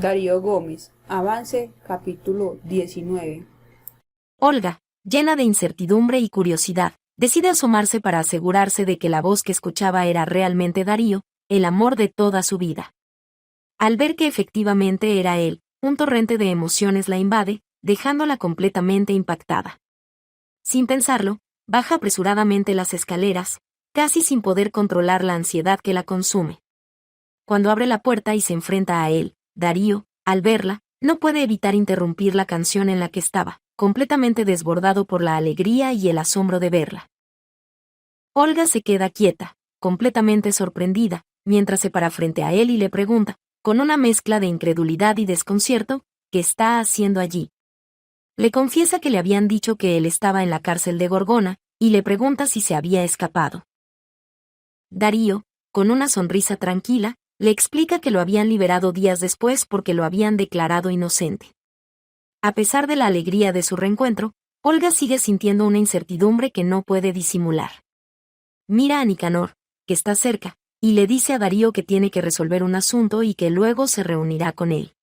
Darío Gómez. Avance, capítulo 19. Olga, llena de incertidumbre y curiosidad, decide asomarse para asegurarse de que la voz que escuchaba era realmente Darío, el amor de toda su vida. Al ver que efectivamente era él, un torrente de emociones la invade, dejándola completamente impactada. Sin pensarlo, baja apresuradamente las escaleras, casi sin poder controlar la ansiedad que la consume. Cuando abre la puerta y se enfrenta a él, Darío, al verla, no puede evitar interrumpir la canción en la que estaba, completamente desbordado por la alegría y el asombro de verla. Olga se queda quieta, completamente sorprendida, mientras se para frente a él y le pregunta, con una mezcla de incredulidad y desconcierto, ¿qué está haciendo allí? Le confiesa que le habían dicho que él estaba en la cárcel de Gorgona, y le pregunta si se había escapado. Darío, con una sonrisa tranquila, le explica que lo habían liberado días después porque lo habían declarado inocente. A pesar de la alegría de su reencuentro, Olga sigue sintiendo una incertidumbre que no puede disimular. Mira a Nicanor, que está cerca, y le dice a Darío que tiene que resolver un asunto y que luego se reunirá con él.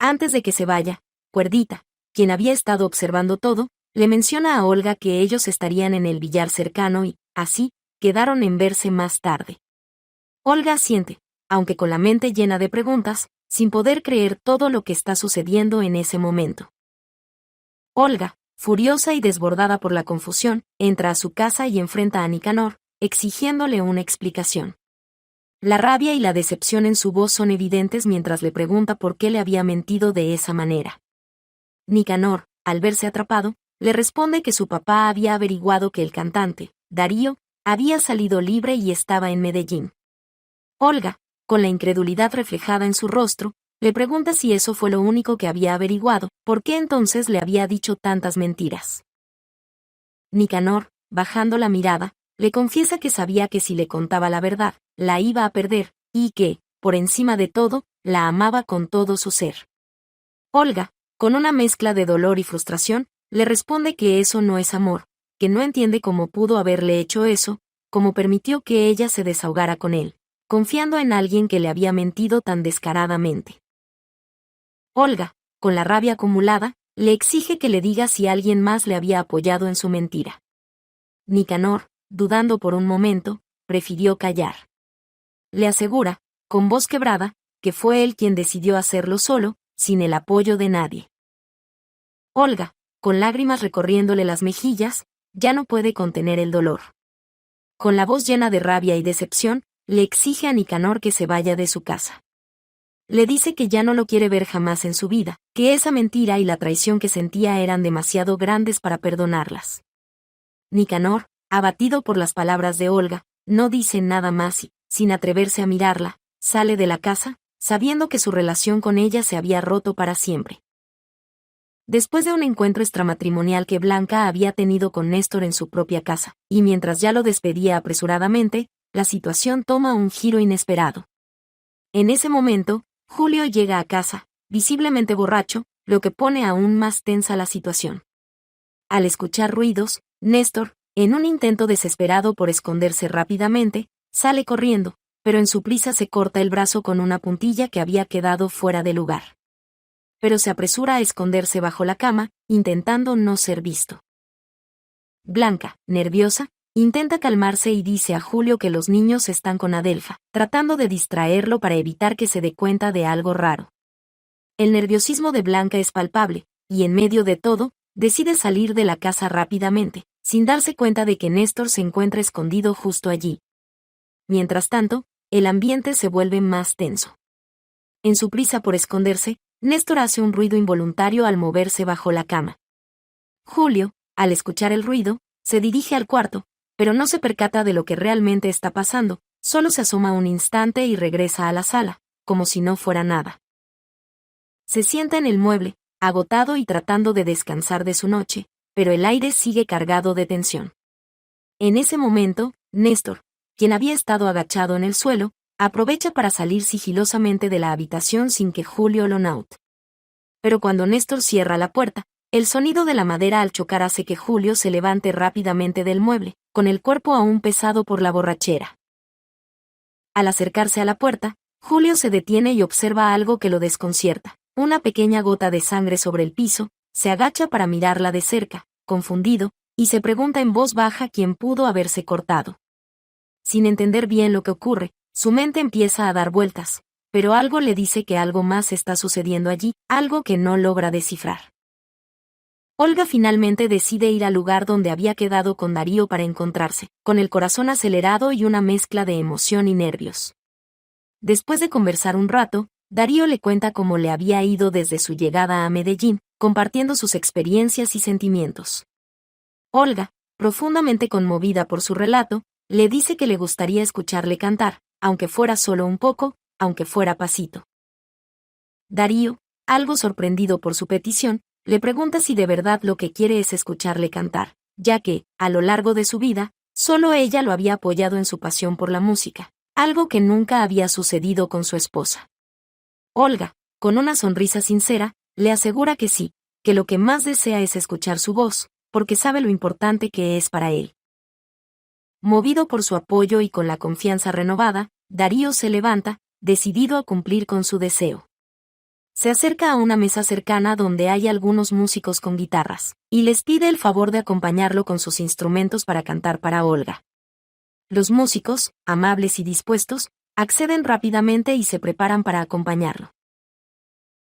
Antes de que se vaya, Cuerdita, quien había estado observando todo, le menciona a Olga que ellos estarían en el billar cercano y, así, quedaron en verse más tarde. Olga asiente, aunque con la mente llena de preguntas, sin poder creer todo lo que está sucediendo en ese momento. Olga, furiosa y desbordada por la confusión, entra a su casa y enfrenta a Nicanor, exigiéndole una explicación. La rabia y la decepción en su voz son evidentes mientras le pregunta por qué le había mentido de esa manera. Nicanor, al verse atrapado, le responde que su papá había averiguado que el cantante, Darío, había salido libre y estaba en Medellín. Olga, con la incredulidad reflejada en su rostro, le pregunta si eso fue lo único que había averiguado, ¿por qué entonces le había dicho tantas mentiras? Nicanor, bajando la mirada, le confiesa que sabía que si le contaba la verdad, la iba a perder, y que, por encima de todo, la amaba con todo su ser. Olga, con una mezcla de dolor y frustración, le responde que eso no es amor, que no entiende cómo pudo haberle hecho eso, cómo permitió que ella se desahogara con él, confiando en alguien que le había mentido tan descaradamente. Olga, con la rabia acumulada, le exige que le diga si alguien más le había apoyado en su mentira. Nicanor, dudando por un momento, prefirió callar. Le asegura, con voz quebrada, que fue él quien decidió hacerlo solo, sin el apoyo de nadie. Olga, con lágrimas recorriéndole las mejillas, ya no puede contener el dolor. Con la voz llena de rabia y decepción, le exige a Nicanor que se vaya de su casa. Le dice que ya no lo quiere ver jamás en su vida, que esa mentira y la traición que sentía eran demasiado grandes para perdonarlas. Nicanor, abatido por las palabras de Olga, no dice nada más y, sin atreverse a mirarla, sale de la casa, sabiendo que su relación con ella se había roto para siempre. Después de un encuentro extramatrimonial que Blanca había tenido con Néstor en su propia casa, y mientras ya lo despedía apresuradamente, la situación toma un giro inesperado. En ese momento, Julio llega a casa, visiblemente borracho, lo que pone aún más tensa la situación. Al escuchar ruidos, Néstor, en un intento desesperado por esconderse rápidamente, sale corriendo, pero en su prisa se corta el brazo con una puntilla que había quedado fuera de lugar. Pero se apresura a esconderse bajo la cama, intentando no ser visto. Blanca, nerviosa, intenta calmarse y dice a Julio que los niños están con Adelfa, tratando de distraerlo para evitar que se dé cuenta de algo raro. El nerviosismo de Blanca es palpable, y en medio de todo, decide salir de la casa rápidamente, sin darse cuenta de que Néstor se encuentra escondido justo allí. Mientras tanto, el ambiente se vuelve más tenso. En su prisa por esconderse, Néstor hace un ruido involuntario al moverse bajo la cama. Julio, al escuchar el ruido, se dirige al cuarto, pero no se percata de lo que realmente está pasando, solo se asoma un instante y regresa a la sala, como si no fuera nada. Se sienta en el mueble, agotado y tratando de descansar de su noche, pero el aire sigue cargado de tensión. En ese momento, Néstor, quien había estado agachado en el suelo, aprovecha para salir sigilosamente de la habitación sin que Julio lo note. Pero cuando Néstor cierra la puerta, el sonido de la madera al chocar hace que Julio se levante rápidamente del mueble, con el cuerpo aún pesado por la borrachera. Al acercarse a la puerta, Julio se detiene y observa algo que lo desconcierta. Una pequeña gota de sangre sobre el piso, se agacha para mirarla de cerca, confundido, y se pregunta en voz baja quién pudo haberse cortado. Sin entender bien lo que ocurre, su mente empieza a dar vueltas, pero algo le dice que algo más está sucediendo allí, algo que no logra descifrar. Olga finalmente decide ir al lugar donde había quedado con Darío para encontrarse, con el corazón acelerado y una mezcla de emoción y nervios. Después de conversar un rato, Darío le cuenta cómo le había ido desde su llegada a Medellín, compartiendo sus experiencias y sentimientos. Olga, profundamente conmovida por su relato, le dice que le gustaría escucharle cantar, aunque fuera solo un poco, aunque fuera pasito. Darío, algo sorprendido por su petición, le pregunta si de verdad lo que quiere es escucharle cantar, ya que, a lo largo de su vida, solo ella lo había apoyado en su pasión por la música, algo que nunca había sucedido con su esposa. Olga, con una sonrisa sincera, le asegura que sí, que lo que más desea es escuchar su voz, porque sabe lo importante que es para él. Movido por su apoyo y con la confianza renovada, Darío se levanta, decidido a cumplir con su deseo. Se acerca a una mesa cercana donde hay algunos músicos con guitarras, y les pide el favor de acompañarlo con sus instrumentos para cantar para Olga. Los músicos, amables y dispuestos, acceden rápidamente y se preparan para acompañarlo.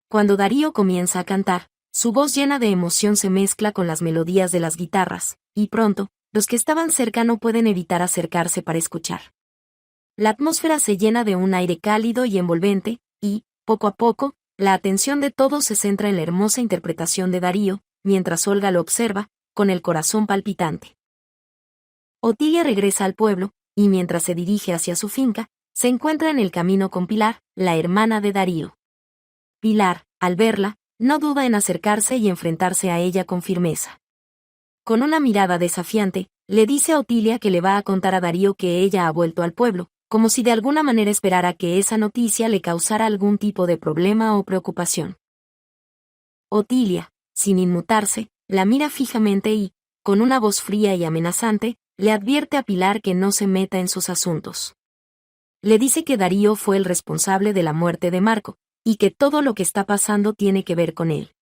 Cuando Darío comienza a cantar, su voz llena de emoción se mezcla con las melodías de las guitarras, y pronto, los que estaban cerca no pueden evitar acercarse para escuchar. La atmósfera se llena de un aire cálido y envolvente, y, poco a poco, la atención de todos se centra en la hermosa interpretación de Darío, mientras Olga lo observa, con el corazón palpitante. Otilia regresa al pueblo, y mientras se dirige hacia su finca, se encuentra en el camino con Pilar, la hermana de Darío. Pilar, al verla, no duda en acercarse y enfrentarse a ella con firmeza. Con una mirada desafiante, le dice a Otilia que le va a contar a Darío que ella ha vuelto al pueblo, como si de alguna manera esperara que esa noticia le causara algún tipo de problema o preocupación. Otilia, sin inmutarse, la mira fijamente y, con una voz fría y amenazante, le advierte a Pilar que no se meta en sus asuntos. Le dice que Darío fue el responsable de la muerte de Marco, y que todo lo que está pasando tiene que ver con él.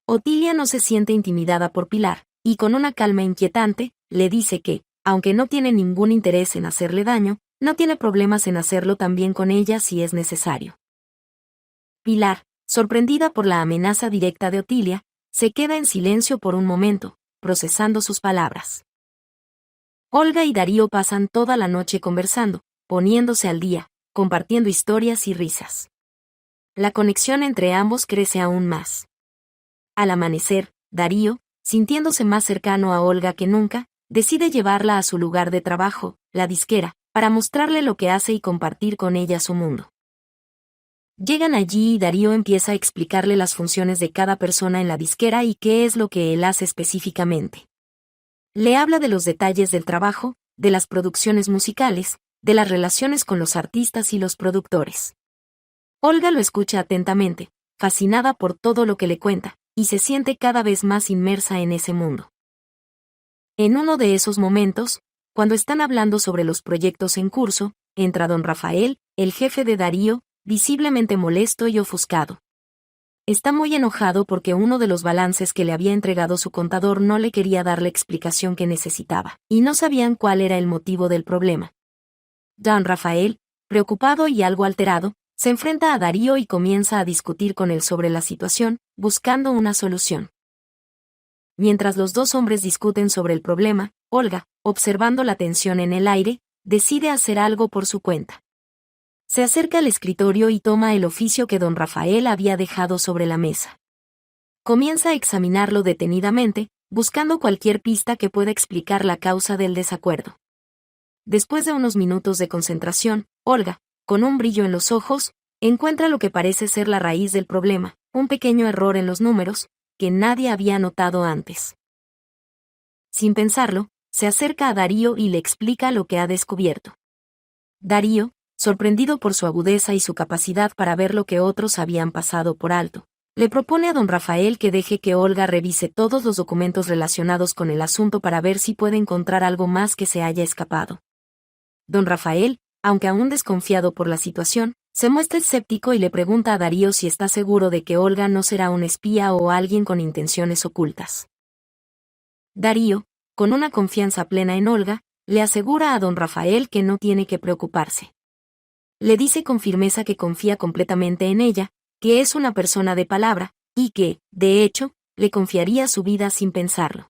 Otilia no se siente intimidada por Pilar, y con una calma inquietante, le dice que, aunque no tiene ningún interés en hacerle daño, no tiene problemas en hacerlo también con ella si es necesario. Pilar, sorprendida por la amenaza directa de Otilia, se queda en silencio por un momento, procesando sus palabras. Olga y Darío pasan toda la noche conversando, poniéndose al día, compartiendo historias y risas. La conexión entre ambos crece aún más. Al amanecer, Darío, sintiéndose más cercano a Olga que nunca, decide llevarla a su lugar de trabajo, la disquera, para mostrarle lo que hace y compartir con ella su mundo. Llegan allí y Darío empieza a explicarle las funciones de cada persona en la disquera y qué es lo que él hace específicamente. Le habla de los detalles del trabajo, de las producciones musicales, de las relaciones con los artistas y los productores. Olga lo escucha atentamente, fascinada por todo lo que le cuenta, y se siente cada vez más inmersa en ese mundo. En uno de esos momentos, cuando están hablando sobre los proyectos en curso, entra don Rafael, el jefe de Darío, visiblemente molesto y ofuscado. Está muy enojado porque uno de los balances que le había entregado su contador no le quería dar la explicación que necesitaba, y no sabían cuál era el motivo del problema. Don Rafael, preocupado y algo alterado, se enfrenta a Darío y comienza a discutir con él sobre la situación, buscando una solución. Mientras los dos hombres discuten sobre el problema, Olga, observando la tensión en el aire, decide hacer algo por su cuenta. Se acerca al escritorio y toma el oficio que don Rafael había dejado sobre la mesa. Comienza a examinarlo detenidamente, buscando cualquier pista que pueda explicar la causa del desacuerdo. Después de unos minutos de concentración, Olga, con un brillo en los ojos, encuentra lo que parece ser la raíz del problema, un pequeño error en los números, que nadie había notado antes. Sin pensarlo, se acerca a Darío y le explica lo que ha descubierto. Darío, sorprendido por su agudeza y su capacidad para ver lo que otros habían pasado por alto, le propone a don Rafael que deje que Olga revise todos los documentos relacionados con el asunto para ver si puede encontrar algo más que se haya escapado. Don Rafael, aunque aún desconfiado por la situación, Se muestra escéptico y le pregunta a Darío si está seguro de que Olga no será un espía o alguien con intenciones ocultas. Darío, con una confianza plena en Olga, le asegura a don Rafael que no tiene que preocuparse. Le dice con firmeza que confía completamente en ella, que es una persona de palabra, y que, de hecho, le confiaría su vida sin pensarlo.